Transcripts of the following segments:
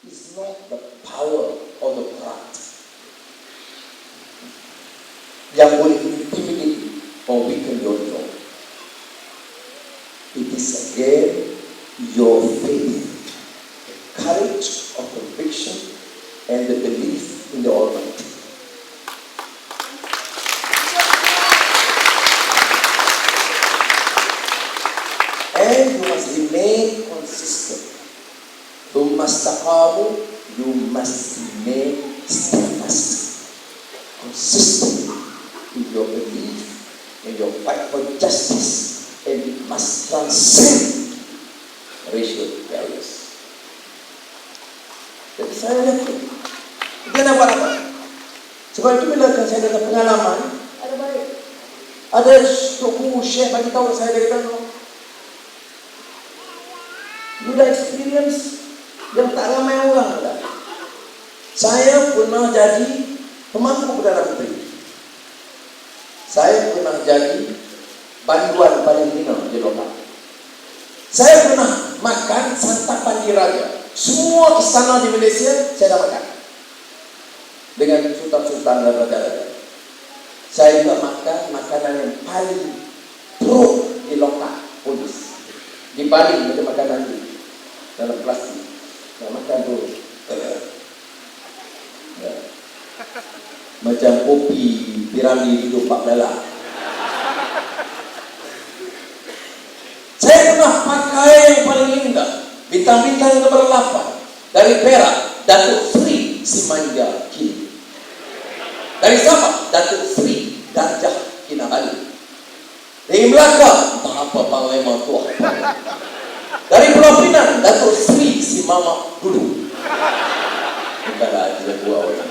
is not the power or the pride yang boleh intimidate or weaken your joy. It is again your faith, the courage of conviction, and the belief in the Almighty. And you must remain consistent. Thumma istaqamu, you must remain steadfast, consistent in your belief, in your fight for justice, and it must transcend racial barriers. Jadi saya yakin dia nak buat apa? Sebab itu bila saya ada pengalaman, ada baik. Ada suku syekh bagi tahu saya dari dulu. You dah experience yang tak ramai orang ada. Saya pernah jadi pemangku Perdana Menteri. Saya pernah jadi banduan paling hina di lokal. Saya pernah makan santapan diraja. Semua istana di Malaysia saya dah makan dengan sultan-sultan dan raja-raja. Saya juga makan makanan yang paling pro di lokal polis. Dibaling macam makanan itu dalam plastik. Nak makan tu macam kopi piramid hidup Pak Bela. Saya pernah pakai yang paling indah, bintang-bintang yang berlapan dari Perak, Datuk Sri Simanja Kini. Dari Sabah, Datuk Sri Darjah Kinabalu. Dari Melaka, entah apa Panglima Tuah. Dari Pulau Pinang, Datuk Sri Si Mama Dulu. Bukanlah tidak buat orang.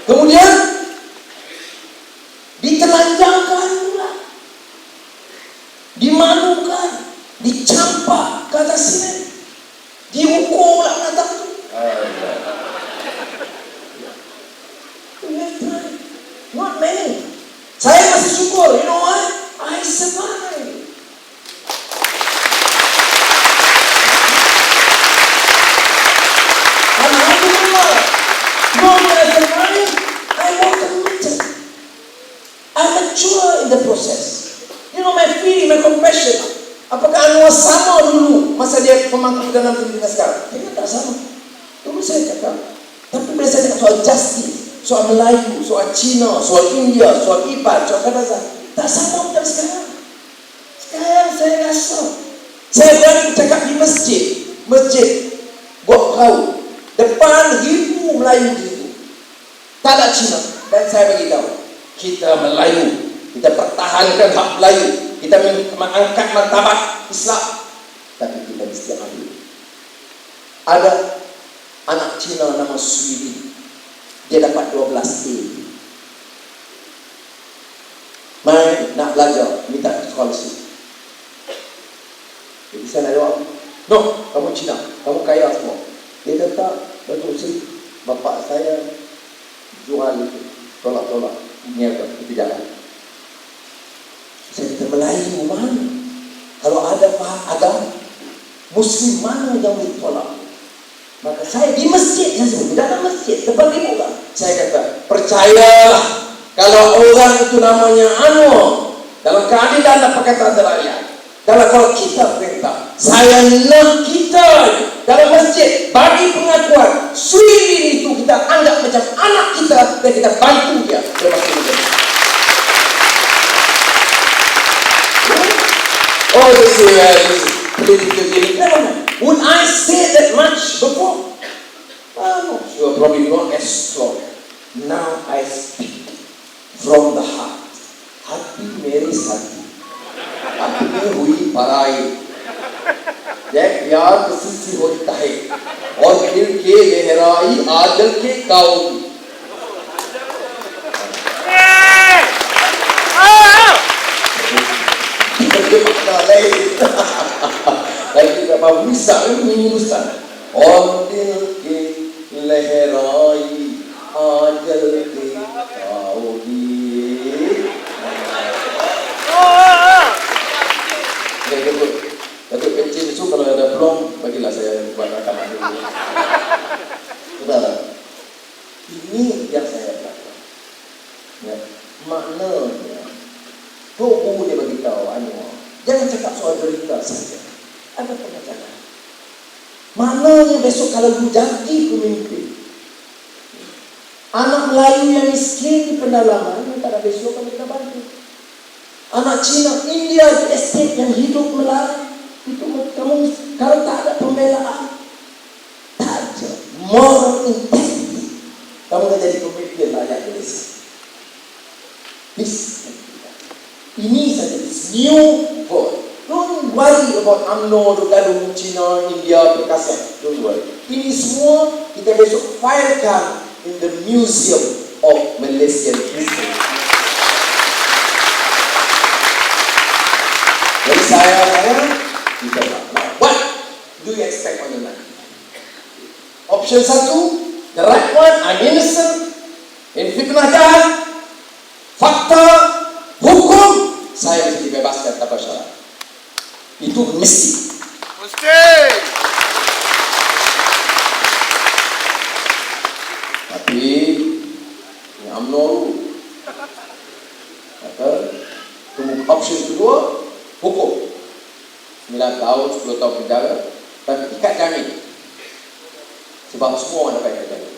Kemudian ditelanjangkan pula, dimalukan, dicampak ke atas sini, diukur pula menatang itu. Not many. Saya masih syukur. You know what? I survived. Alhamdulillah. Not that I survived, I was committed. I mature in the process. You know, my feeling, my compassion. Apakah Anwar sama dulu masa dia pemangku Perdana Menteri dengan sekarang? Kayaknya tak sama. Dulu saya cakap. Tapi bila saya cakap soal justice, soal Melayu, soal Cina, soal India, soal Iban, soal Kadazan, tak sama macam sekarang. Sekarang saya rasa saya berani cakap di masjid buat perahu depan ribu Melayu di situ, tak ada Cina. Dan saya beritahu, kita Melayu, kita pertahankan hak Melayu, kita mengangkat martabat Islam, tapi kita mesti adil. Ada anak Cina nama Suili, dia dapat 12 A. Mai nak belajar, minta scholarship. Jadi saya nak jawab, no, kamu Cina, kamu kaya semua. Dia kata, Datuk Sri, bapak saya jual itu, tolak-tolak, niaga, itu jalan. Saya kata, Melayu mana? Kalau ada agama, Muslim mana yang ditolak? Maka saya di masjid, saya sebut, di dalam masjid, depan ibu kan. Saya kata, percayalah, kalau orang itu namanya Anwar, dalam keadilan dan perkataan rakyat, kalau kita perintah, saya nak kita dalam masjid bagi pengakuan Suili itu kita anggap macam anak kita dan kita bantu dia. Oh, this is political gimmick. Never mind. Would I say that much before? No, sure, probably not as strong. Now I speak from the heart. Hati mere sati, hati में हुई पराई, जय प्यार किसी होता है, और दिल के गहराई आदल के काओगी. Lagi apa bisa ini Ustaz? और दिल के लहराई आदल के काओगी. Datuk Pencin itu kalau ada peluang, bagilah saya buat rakaman ini. Saudara, ini yang saya katakan. Ya, maknanya, tubuh dia bagi tahu, jangan cakap soal berita saja. Ada pengajaran. Maknanya besok kalau lu jadi pemimpin, anak Melayu yang miskin di pedalaman, yang tak ada besok kamu kita bantu. Anak Cina, India di estate yang hidup melarang, itu kamu kalau tak ada pembelaan, tak ada moral integrity, kamu akan jadi pemimpin rakyat Malaysia. Ini saja, this new vote. Don't worry about UMNO, Gaduh, Cina, India, Perkasa. Don't worry. Ini semua kita besok filekan in the Museum of Malaysian History. Jadi saya kita what do you expect on the night? Option 1, the right one, I'm innocent, in fitnah jahat, fakta, hukum, saya mesti dibebaskan tanpa syarat. Itu mesti. Tapi ini UMNO kata tunggu option kedua, hukum 9 tahun, 10 tahun penjara, tapi ikat jamin. Sebab semua orang dapat ikat jamin.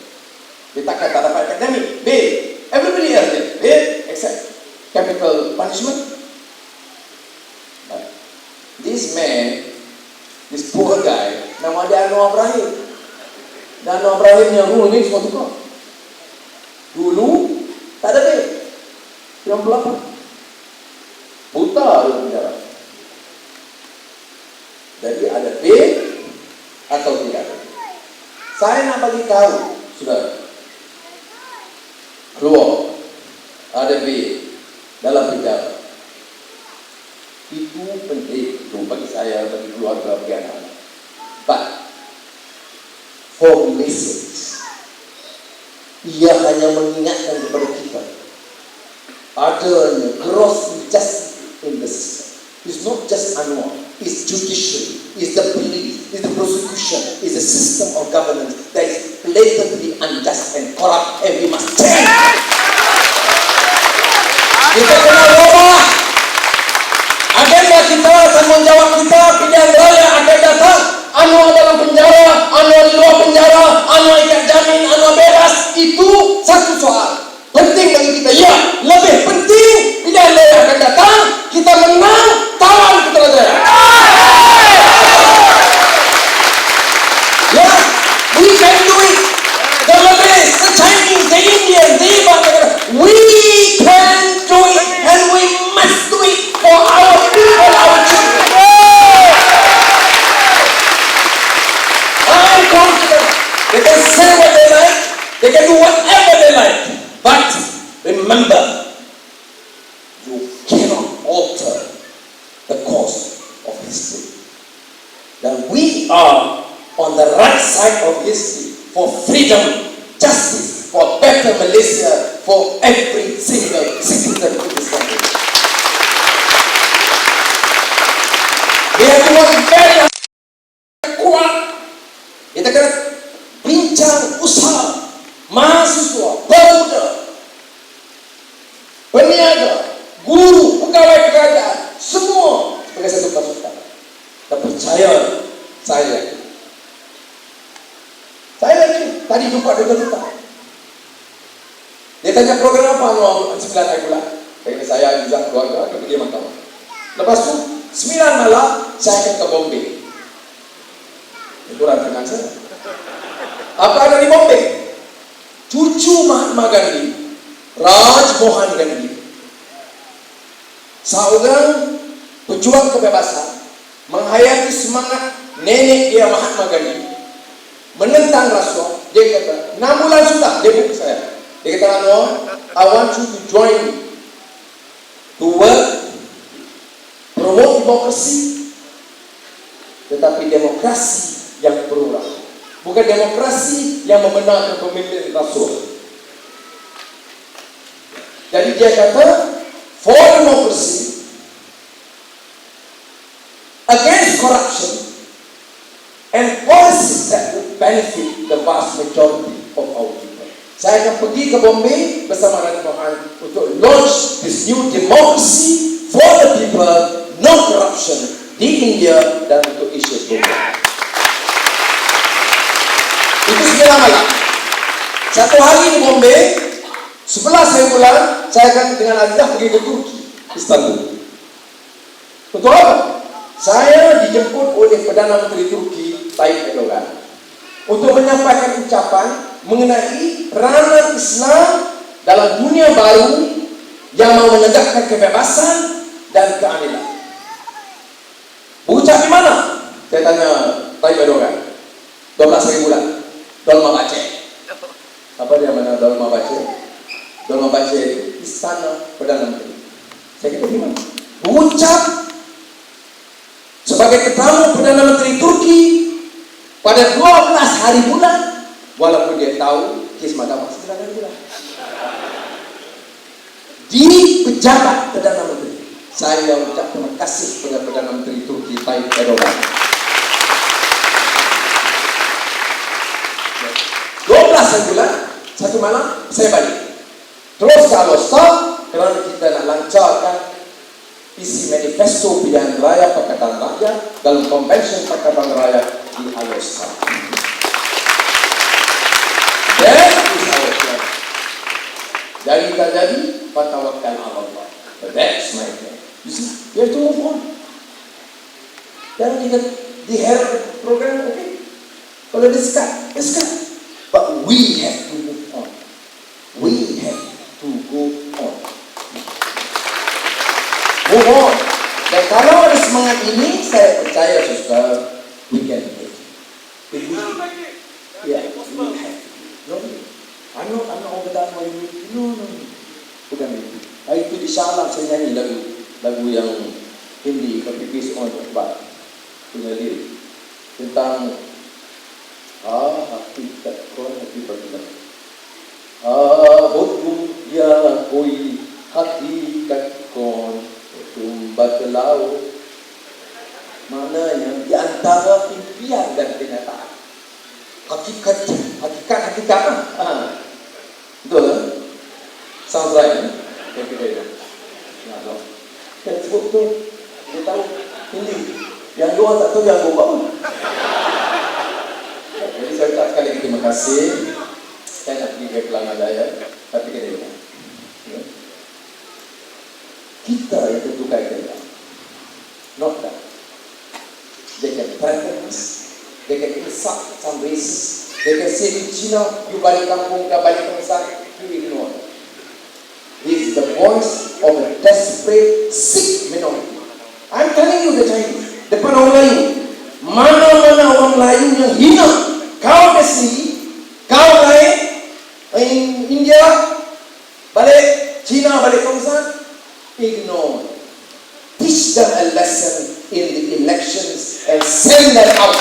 Dia takkan tak dapat ikat jamin. Bail. Everybody else did. Bail except capital punishment. But this man, this poor guy, nama dia Anwar Ibrahim. Dan Anwar Ibrahim yang rule ni semua tukar. Dulu tak ada bail. 98. Buta dia penjara. Jadi ada bail atau tidak ada. Saya nak bagi tahu, saudara, keluar ada bail dalam penjara. Itu penting itu bagi saya, bagi keluarga, bagi anak-anak. But for Malaysians, ia hanya mengingatkan kepada kita adanya gross injustice in the system. It's not just Anwar, it's judiciary, it's the police, it's the prosecution, it's the system of governance that is blatantly unjust and corrupt, and we must change. Kita kena ubah. Agenda kita, tanggungjawab kita, pilihan raya akan datang. Anwar dalam penjara, Anwar di luar penjara, Anwar ikat jamin, Anwar bebas. Itu satu soal penting bagi kita. Ya, lebih penting pilihan raya akan datang. Kita menang, tawan kita raya. Ya, we can do it. The Lebanese, the Chinese, the Indians, the Iban, we can do it, and we must do it for our people, our children. I'm confident they can say what they like, they can do whatever they like, but remember, you cannot alter the course of history. That we are on the right side of history for freedom, justice, for better Malaysia, for every single citizen in this country. We have to work very hard. Kuat. Kita kena bincang usaha, mahasiswa, pemuda, peniaga, guru, pegawai kerajaan, semua sebagai satu pasukan. Dan percaya saya yakin. Tadi jumpa duta. Dia tanya program apa Anwar 9 hari bulan. Saya juga keluarga dia makan. Lepas tu 9 malam saya akan ke Bombay. Itu rancangan saya. Apa ada di Bombay? Cucu Mahatma Gandhi, Raj Mohan Gandhi, seorang pejuang kebebasan, menghayati semangat nenek dia Mahatma Gandhi, menentang rasuah. Dia kata 6 bulan sudah dia buku saya. Dia kata Anwar, I want you to join me to work, promote demokrasi, tetapi demokrasi yang berulang, bukan demokrasi yang membenarkan pemimpin rasuah. Jadi dia kata for democracy against corruption and policies that would benefit the vast majority of our people. Saya akan pergi ke Bombay bersama Raja Mohan untuk launch this new democracy for the people, no corruption di India dan untuk Asia Tenggara. Itu 9 malam. Satu hari di Bombay, 11 bulan, saya akan dengan Aziza pergi ke Turki, Istanbul. Untuk apa? Saya dijemput oleh Perdana Menteri Turki, Tayyip Erdogan, untuk menyampaikan ucapan mengenai peranan Islam dalam dunia baru yang mau menegakkan kebebasan dan keadilan. Berucap di mana? Saya tanya Tayyip Erdogan. 12 bulan. Dolma Bace. Apa dia mana Dolma Bace? Dolma Bace itu istana Perdana Menteri. Saya kata di mana? Berucap sebagai tetamu Perdana Menteri Turki pada 12 hari bulan, walaupun dia tahu kes mahkamah 9 hari bulan. Di pejabat Perdana Menteri, saya ucap terima kasih kepada Perdana Menteri Turki Tayyip Erdogan. 12 hari bulan, satu malam saya balik. Terus kalau stop, kerana kita nak lancarkan isi manifesto pilihan raya Pakatan Rakyat dalam Konvensyen Pakatan Rakyat di Alostar. That is our plan. Jadi tak jadi, fatawakal Allah. But that's my plan. You see, you have to move on. Dan kita diherap program, okay? Kalau diskat, diskat. But we have to move on. We have to go on. Move on. Dan kalau ada semangat ini, saya percaya suster, we can make it. Yeah, we have to. No, I'm not over that way. No. Bukan itu. Hari itu di Syalam saya nyanyi lagu yang Hindi, tapi based on Iqbal punya lirik tentang hakikat kau hakikat kita. Hukum ya koi hakikat kau tuh batlau. Maknanya di antara impian dan kenyataan. Hakikat. Betul kan? Sounds right, kan? Kira-kira. Nah, kan sebut tu, dia tahu Hindi. Yang dua tak tahu yang bawa. Jadi saya ucap sekali lagi terima kasih. Saya nak pergi ke Kelana Jaya, tapi kena kita yang tentukan kita. Not that. They can threaten us. They can insult some races. They can say in China, you balik kampung, ka balik bangsa, you ignore. This is the voice of a desperate, sick minority. I'm telling you the Chinese, depan orang lain, mana-mana orang lain yang hina, kau kasih, kau lain, in India, balik China, balik bangsa, ignore. Teach them a lesson in the elections and send them out.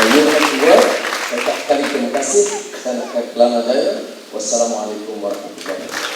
Saya ucapkan terima kasih. Saya nak ke Kelana Jaya. Wassalamualaikum warahmatullahi wabarakatuh.